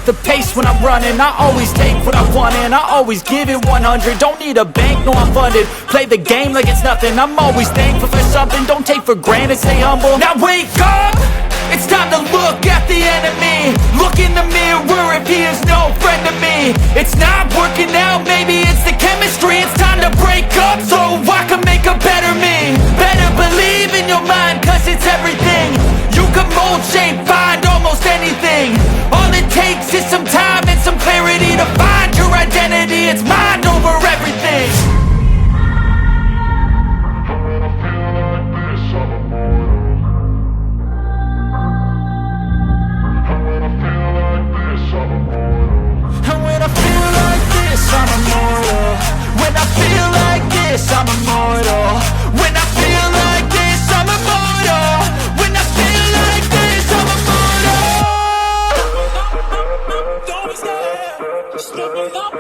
the pace when I'm running. I always take what I want and I always give it 100. Don't need a bank, no I'm funded. Play the game like it's nothing. I'm always thankful for something. Don't take for granted, stay humble. Now wake up! It's time to look at the enemy. Look in the mirror if he is no friend to me. It's not working out, maybe it's the chemistry. It's time to break up so I can make a better me. Better believe in your mind, cause it's everything. You can mold, shape, find almost anything. All it takes is some time and some clarity to find your identity. It's mind over everything. I'm immortal. When I feel like this, I'm immortal. When I feel like this, I'm immortal. When I feel like this, I'm immortal. Don't stop, just let me up.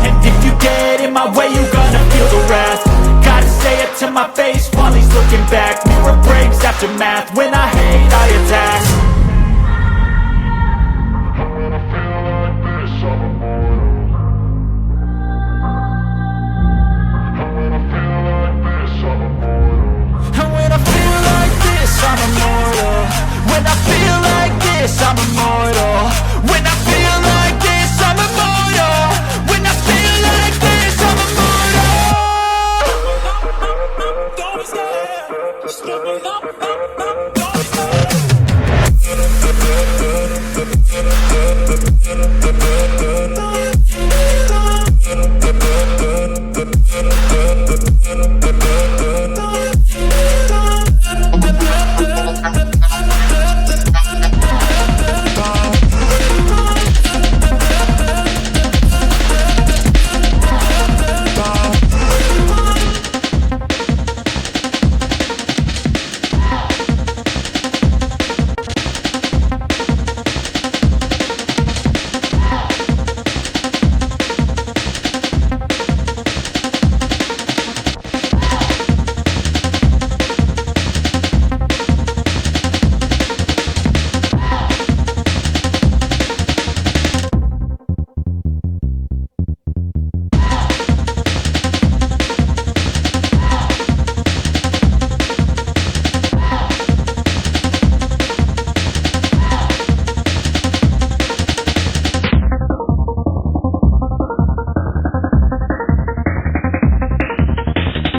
And if you get in my way, you're gonna feel the wrath. Gotta say it to my face while he's looking back. Mirror breaks after math. When I hate, I attack. When I feel like this, I'm immortal. When I feel like this, I'm immortal. When I feel like this, I'm immortal. When I feel like this, I'm immortal.